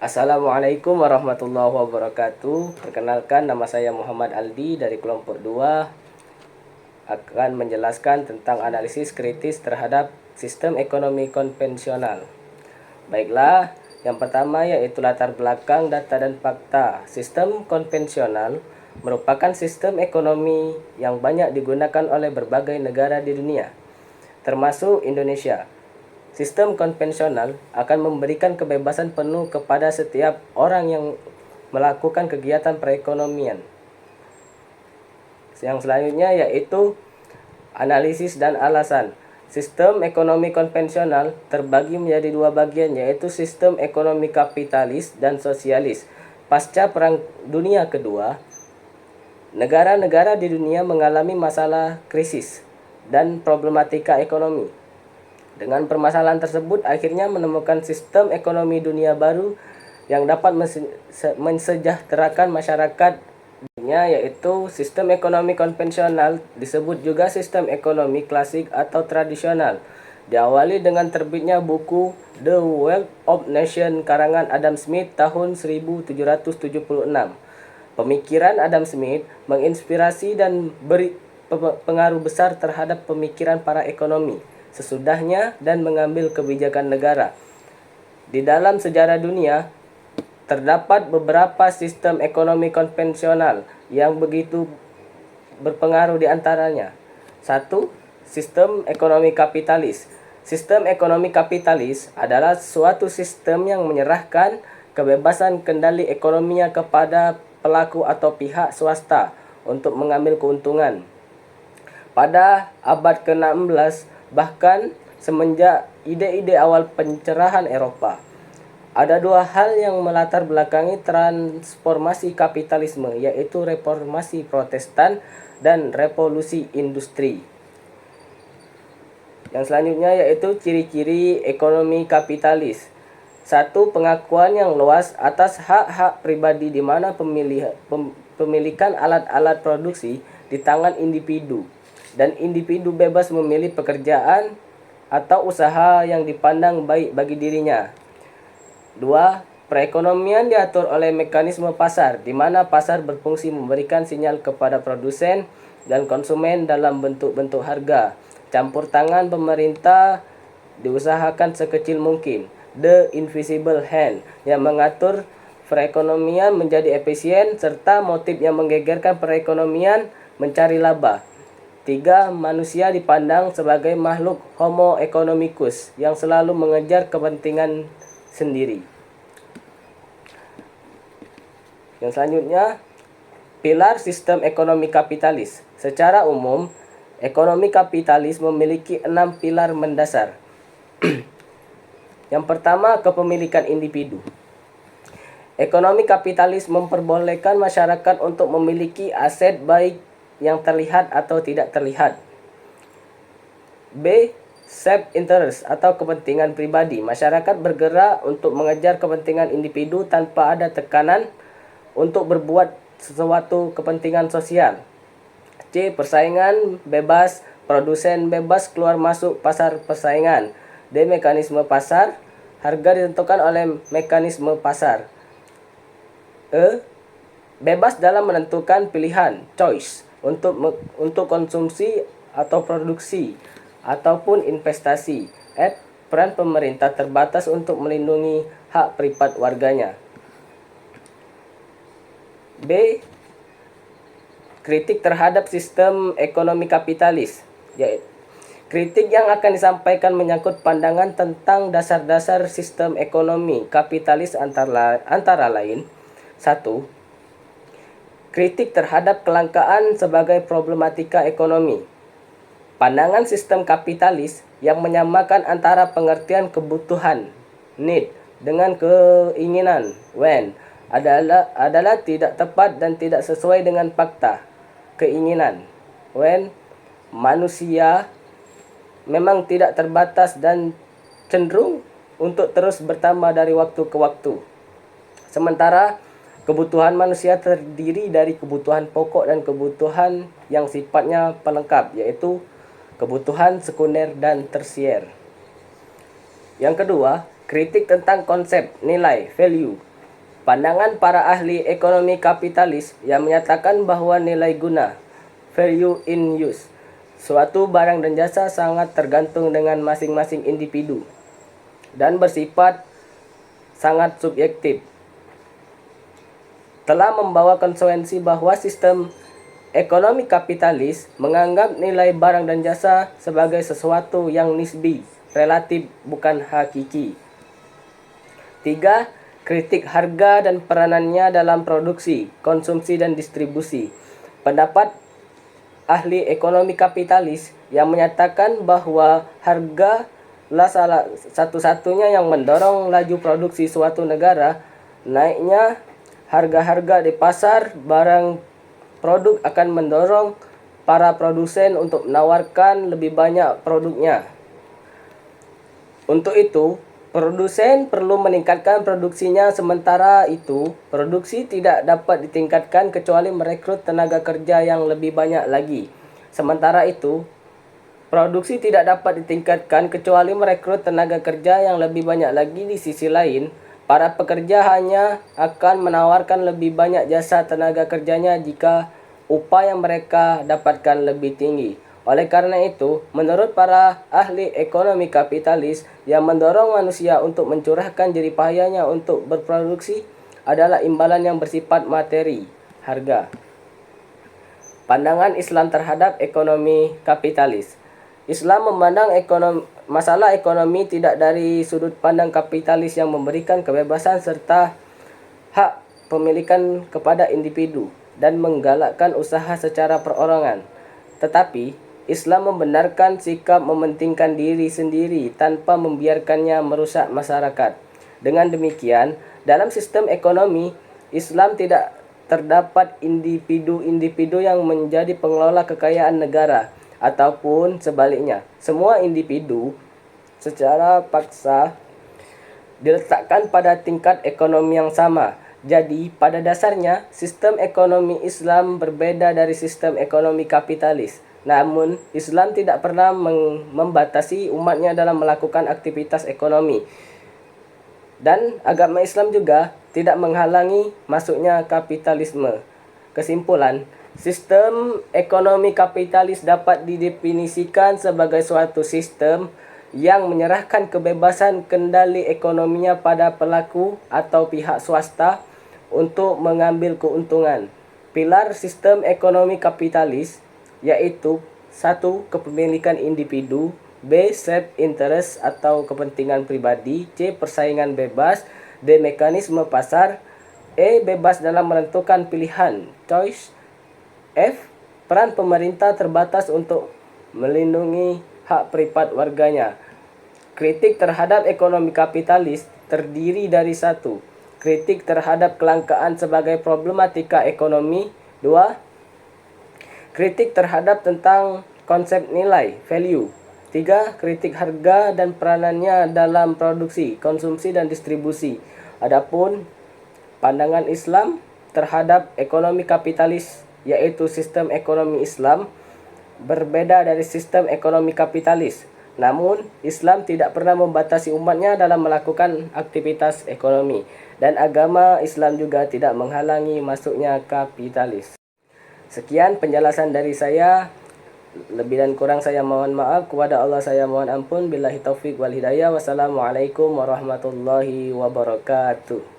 Assalamualaikum warahmatullahi wabarakatuh. Perkenalkan, nama saya Muhammad Aldi dari kelompok 2 akan menjelaskan tentang analisis kritis terhadap sistem ekonomi konvensional. Baiklah, yang pertama yaitu latar belakang data dan fakta. Sistem konvensional merupakan sistem ekonomi yang banyak digunakan oleh berbagai negara di dunia, termasuk Indonesia. Sistem konvensional akan memberikan kebebasan penuh kepada setiap orang yang melakukan kegiatan perekonomian. Yang selanjutnya yaitu analisis dan alasan. Sistem ekonomi konvensional terbagi menjadi dua bagian, yaitu sistem ekonomi kapitalis dan sosialis. Pasca Perang Dunia Kedua, negara-negara di dunia mengalami masalah krisis dan problematika ekonomi. Dengan permasalahan tersebut, akhirnya menemukan sistem ekonomi dunia baru yang dapat mensejahterakan masyarakat dunia, yaitu sistem ekonomi konvensional, disebut juga sistem ekonomi klasik atau tradisional. Diawali dengan terbitnya buku The Wealth of Nations karangan Adam Smith tahun 1776. Pemikiran Adam Smith menginspirasi dan beri pengaruh besar terhadap pemikiran para ekonomi sesudahnya dan mengambil kebijakan negara. Di dalam sejarah dunia, terdapat beberapa sistem ekonomi konvensional yang begitu berpengaruh di antaranya. 1. Sistem ekonomi kapitalis. Sistem ekonomi kapitalis adalah suatu sistem yang menyerahkan kebebasan kendali ekonominya kepada pelaku atau pihak swasta untuk mengambil keuntungan. Pada abad ke-16, bahkan semenjak ide-ide awal pencerahan Eropa, ada dua hal yang melatar belakangi transformasi kapitalisme, yaitu reformasi Protestan dan revolusi industri. Yang selanjutnya yaitu ciri-ciri ekonomi kapitalis. 1. Pengakuan yang luas atas hak-hak pribadi di mana pemilikan alat-alat produksi di tangan individu, dan individu bebas memilih pekerjaan atau usaha yang dipandang baik bagi dirinya. 2. Perekonomian diatur oleh mekanisme pasar, di mana pasar berfungsi memberikan sinyal kepada produsen dan konsumen dalam bentuk-bentuk harga. Campur tangan pemerintah diusahakan sekecil mungkin. The Invisible Hand, yang mengatur perekonomian menjadi efisien, serta motif yang menggegerkan perekonomian mencari laba. 3. Manusia dipandang sebagai makhluk homo economicus yang selalu mengejar kepentingan sendiri. Yang selanjutnya, pilar sistem ekonomi kapitalis. Secara umum, ekonomi kapitalis memiliki 6 pilar mendasar. Yang pertama, kepemilikan individu. Ekonomi kapitalis memperbolehkan masyarakat untuk memiliki aset baik yang terlihat atau tidak terlihat. B. Self-interest atau kepentingan pribadi. Masyarakat bergerak untuk mengejar kepentingan individu tanpa ada tekanan untuk berbuat sesuatu kepentingan sosial. C. Persaingan bebas. Produsen bebas keluar masuk pasar persaingan. D. Mekanisme pasar. Harga ditentukan oleh mekanisme pasar. E. Bebas dalam menentukan pilihan, choice, untuk konsumsi atau produksi ataupun investasi. F. Peran pemerintah terbatas untuk melindungi hak privat warganya. B. Kritik terhadap sistem ekonomi kapitalis. Kritik yang akan disampaikan menyangkut pandangan tentang dasar-dasar sistem ekonomi kapitalis antara lain. 1. Kritik terhadap kelangkaan sebagai problematika ekonomi. Pandangan sistem kapitalis yang menyamakan antara pengertian kebutuhan, need, dengan keinginan, want, adalah tidak tepat dan tidak sesuai dengan fakta. Keinginan, want, manusia memang tidak terbatas dan cenderung untuk terus bertambah dari waktu ke waktu. Sementara kebutuhan manusia terdiri dari kebutuhan pokok dan kebutuhan yang sifatnya pelengkap, yaitu kebutuhan sekunder dan tersier. Yang kedua, kritik tentang konsep nilai, value. Pandangan para ahli ekonomi kapitalis yang menyatakan bahwa nilai guna, value in use, suatu barang dan jasa sangat tergantung dengan masing-masing individu dan bersifat sangat subjektif, telah membawa konsekuensi bahwa sistem ekonomi kapitalis menganggap nilai barang dan jasa sebagai sesuatu yang nisbi, relatif, bukan hakiki. 3. Kritik harga dan peranannya dalam produksi, konsumsi, dan distribusi. Pendapat ahli ekonomi kapitalis yang menyatakan bahwa harga lah salah satu-satunya yang mendorong laju produksi suatu negara. Naiknya harga-harga di pasar barang produk akan mendorong para produsen untuk menawarkan lebih banyak produknya. Untuk itu, produsen perlu meningkatkan produksinya, sementara itu produksi tidak dapat ditingkatkan kecuali merekrut tenaga kerja yang lebih banyak lagi. Sementara itu, produksi tidak dapat ditingkatkan kecuali merekrut tenaga kerja yang lebih banyak lagi. Di sisi lain, para pekerja hanya akan menawarkan lebih banyak jasa tenaga kerjanya jika upah yang mereka dapatkan lebih tinggi. Oleh karena itu, menurut para ahli ekonomi kapitalis, yang mendorong manusia untuk mencurahkan jerih payahnya untuk berproduksi adalah imbalan yang bersifat materi, harga. Pandangan Islam terhadap ekonomi kapitalis. Islam memandang masalah ekonomi tidak dari sudut pandang kapitalis yang memberikan kebebasan serta hak pemilikan kepada individu dan menggalakkan usaha secara perorangan. Tetapi, Islam membenarkan sikap mementingkan diri sendiri tanpa membiarkannya merusak masyarakat. Dengan demikian, dalam sistem ekonomi Islam tidak terdapat individu-individu yang menjadi pengelola kekayaan negara, ataupun sebaliknya. Semua individu secara paksa diletakkan pada tingkat ekonomi yang sama. Jadi, pada dasarnya, sistem ekonomi Islam berbeda dari sistem ekonomi kapitalis. Namun, Islam tidak pernah membatasi umatnya dalam melakukan aktivitas ekonomi. Dan agama Islam juga tidak menghalangi masuknya kapitalisme. Kesimpulan, sistem ekonomi kapitalis dapat didefinisikan sebagai suatu sistem yang menyerahkan kebebasan kendali ekonominya pada pelaku atau pihak swasta untuk mengambil keuntungan. Pilar sistem ekonomi kapitalis yaitu 1. Kepemilikan individu, B. Self-interest atau kepentingan pribadi, C. Persaingan bebas, D. Mekanisme pasar, E. Bebas dalam menentukan pilihan, choice, F. Peran pemerintah terbatas untuk melindungi hak privat warganya. Kritik terhadap ekonomi kapitalis terdiri dari 1. Kritik terhadap kelangkaan sebagai problematika ekonomi, 2. Kritik terhadap tentang konsep nilai, value. 3. Kritik harga dan peranannya dalam produksi, konsumsi, dan distribusi. Adapun pandangan Islam terhadap ekonomi kapitalis, yaitu sistem ekonomi Islam berbeda dari sistem ekonomi kapitalis. Namun, Islam tidak pernah membatasi umatnya dalam melakukan aktivitas ekonomi, dan agama Islam juga tidak menghalangi masuknya kapitalis. Sekian penjelasan dari saya. Lebih dan kurang saya mohon maaf. Kepada Allah saya mohon ampun. Billahi taufik wal hidayah. Wassalamualaikum warahmatullahi wabarakatuh.